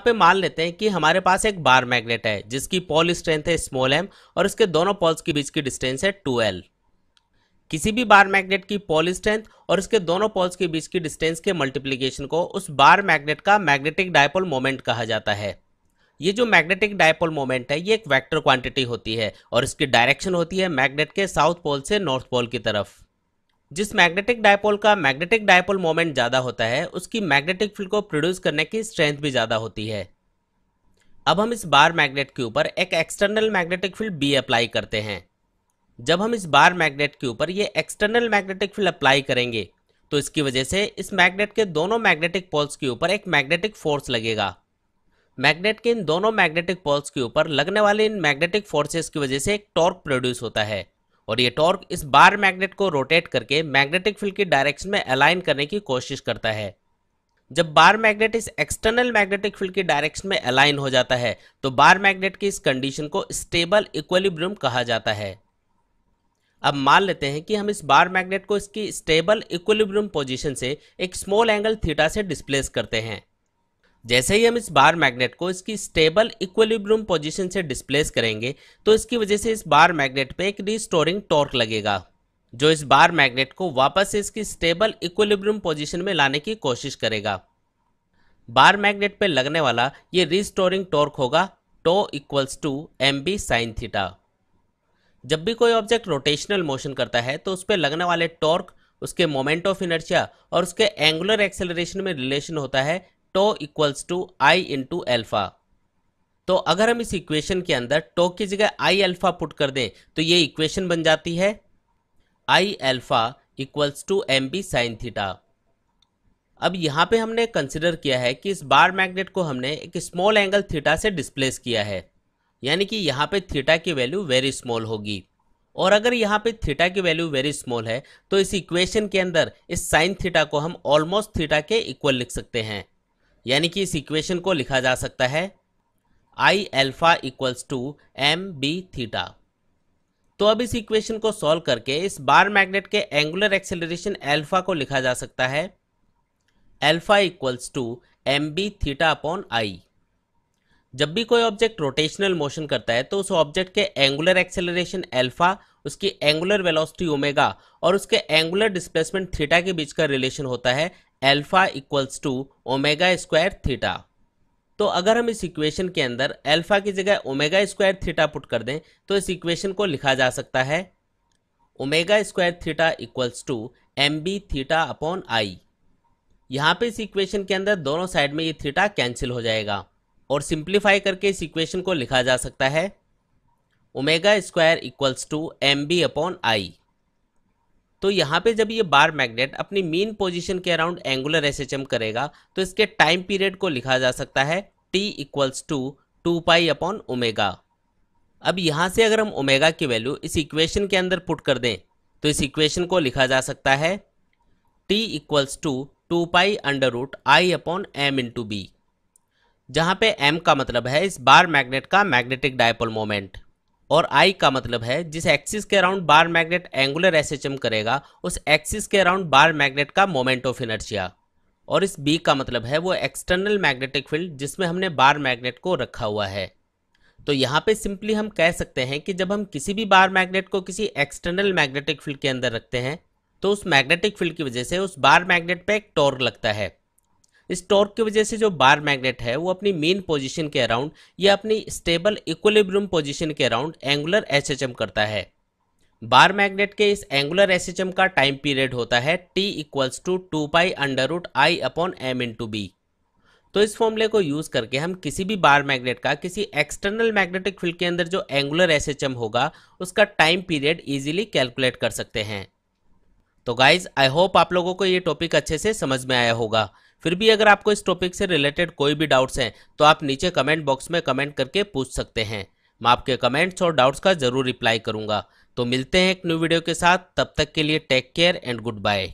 पे मान लेते हैं कि हमारे पास एक बार मैग्नेट है जिसकी पोल स्ट्रेंथ है स्मॉल m और इसके दोनों पोल्स के बीच की डिस्टेंस है 2l। किसी भी बार मैग्नेट की पोल स्ट्रेंथ और इसके दोनों पोल्स के बीच की डिस्टेंस के मल्टीप्लिकेशन को उस बार मैग्नेट का मैग्नेटिक डायपोल मोमेंट कहा जाता है। ये जो मैग्नेटिक डायपोल मोमेंट है ये एक वेक्टर क्वांटिटी होती है और इसकी डायरेक्शन होती है मैग्नेट के साउथ पोल से नॉर्थ पोल की तरफ। जिस मैग्नेटिक डायपोल का मैग्नेटिक डायपोल मोमेंट ज़्यादा होता है उसकी मैग्नेटिक फील्ड को प्रोड्यूस करने की स्ट्रेंथ भी ज़्यादा होती है। अब हम इस बार मैग्नेट के ऊपर एक external magnetic field B apply करते हैं। जब हम इस बार मैग्नेट के ऊपर ये एक्सटर्नल मैग्नेटिक फील्ड अप्लाई करेंगे तो इसकी वजह से इस मैग्नेट के दोनों मैग्नेटिक पोल्स के ऊपर एक मैग्नेटिक फोर्स लगेगा। मैग्नेट के इन दोनों मैग्नेटिक पोल्स के ऊपर लगने वाले इन मैग्नेटिक फोर्सेस की वजह से एक टॉर्क प्रोड्यूस होता है और ये टॉर्क इस बार मैग्नेट को रोटेट करके मैग्नेटिक फील्ड की डायरेक्शन में अलाइन करने की कोशिश करता है। जब बार मैग्नेट इस एक्सटर्नल मैग्नेटिक फील्ड की डायरेक्शन में अलाइन हो जाता है तो बार मैग्नेट की इस कंडीशन को स्टेबल इक्विलिब्रियम कहा जाता है। अब मान लेते हैं कि हम इस बार मैग्नेट को इसकी स्टेबल इक्विलिब्रियम पोजीशन से एक स्मॉल एंगल थीटा से डिस्प्लेस करते हैं। जैसे ही हम इस बार मैग्नेट को इसकी स्टेबल इक्विलिब्रियम पोजीशन से डिस्प्लेस करेंगे तो इसकी वजह से इस बार मैग्नेट पे एक रीस्टोरिंग टॉर्क लगेगा जो इस बार मैग्नेट को वापस से इसकी स्टेबल इक्विलिब्रियम पोजीशन में लाने की कोशिश करेगा। बार मैग्नेट पे लगने वाला ये रीस्टोरिंग टॉर्क होगा tau equals to mb sin थीटा। जब भी कोई ऑब्जेक्ट रोटेशनल मोशन करता है तो उस पर लगने वाले टॉर्क, उसके मोमेंट ऑफ इनर्शिया और उसके एंगुलर एक्सेलरेशन में रिलेशन होता है tau equals to I into alpha. तो अगर हम इस इक्वेशन के अंदर टो की जगह आई अल्फा पुट कर दें तो ये इक्वेशन बन जाती है I alpha equals to mb sin theta. अब यहाँ पे हमने कंसिडर किया है कि इस बार मैग्नेट को हमने एक स्मॉल एंगल थीटा से डिस्प्लेस किया है, यानी कि यहाँ पे थीटा की वैल्यू वेरी स्मॉल होगी। और अगर यहाँ पे थीटा की वैल्यू वेरी स्मॉल है तो इस इक्वेशन के अंदर इस साइन थीटा को हम ऑलमोस्ट थीटा के इक्वल लिख सकते हैं, यानी कि इस इक्वेशन को लिखा जा सकता है I alpha equals to mb theta. तो अब इस इक्वेशन को सॉल्व करके इस बार मैग्नेट के एंगुलर एक्सेलरेशन अल्फा को लिखा जा सकता है alpha equals to mb theta upon I. जब भी कोई ऑब्जेक्ट रोटेशनल मोशन करता है तो उस ऑब्जेक्ट के एंगुलर एक्सेलरेशन अल्फा, उसकी एंगुलर वेलोसिटी ओमेगा और उसके एंगुलर डिस्प्लेसमेंट थीटा के बीच का रिलेशन होता है alpha equals to omega square theta. तो अगर हम इस इक्वेशन के अंदर अल्फा की जगह ओमेगा स्क्वायर थीटा पुट कर दें तो इस इक्वेशन को लिखा जा सकता है omega square theta equals to mb theta upon I. यहाँ पे इस इक्वेशन के अंदर दोनों साइड में ये थीटा कैंसिल हो जाएगा और सिंप्लीफाई करके इस इक्वेशन को लिखा जा सकता है omega square equals to mb upon I. तो यहाँ पे जब ये बार मैग्नेट अपनी मीन पोजीशन के अराउंड एंगुलर एसएचएम करेगा तो इसके टाइम पीरियड को लिखा जा सकता है t equals to 2 upon omega. अब यहाँ से अगर हम ओमेगा की वैल्यू इस इक्वेशन के अंदर पुट कर दें तो इस इक्वेशन को लिखा जा सकता है t equals to 2 under root I upon m into B, जहाँ पे m का मतलब है इस बार मैग्नेट का मैग्नेटिक डायपोल मोमेंट और I का मतलब है जिस एक्सिस के around bar magnet angular SHM करेगा उस एक्सिस के अराउंड बार मैग्नेट का मोमेंट ऑफ इनर्शिया और इस B का मतलब है वो एक्सटर्नल मैग्नेटिक फील्ड जिसमें हमने बार मैग्नेट को रखा हुआ है। तो यहाँ पे सिंपली हम कह सकते हैं कि जब हम किसी भी बार मैग्नेट को किसी एक्सटर्नल मैग्नेटिक फील्ड के अंदर रखते हैं तो उस मैग्नेटिक फील्ड की वजह से उस बार मैग्नेट पे एक टॉर्क लगता है। इस टॉर्क की वजह से जो बार मैग्नेट है वो अपनी मेन पोजीशन के अराउंड या अपनी स्टेबल इक्विलिब्रियम पोजीशन के अराउंड एंगुलर एसएचएम करता है। बार मैग्नेट के इस एंगुलर एसएचएम का टाइम पीरियड होता है t equals to 2 under root I upon m into B. तो इस फॉर्मूले को यूज करके हम किसी भी बार मैग्नेट का किसी एक्सटर्नल मैग्नेटिक फील्ड के अंदर जो एंगुलर एसएचएम होगा उसका टाइम पीरियड इजीली कैलकुलेट कर सकते हैं। तो गाइज आई होप आप लोगों को ये टॉपिक अच्छे से समझ में आया होगा। फिर भी अगर आपको इस टॉपिक से रिलेटेड कोई भी डाउट्स हैं तो आप नीचे कमेंट बॉक्स में कमेंट करके पूछ सकते हैं। मैं आपके कमेंट्स और डाउट्स का जरूर रिप्लाई करूंगा। तो मिलते हैं एक न्यू वीडियो के साथ, तब तक के लिए take care and good bye.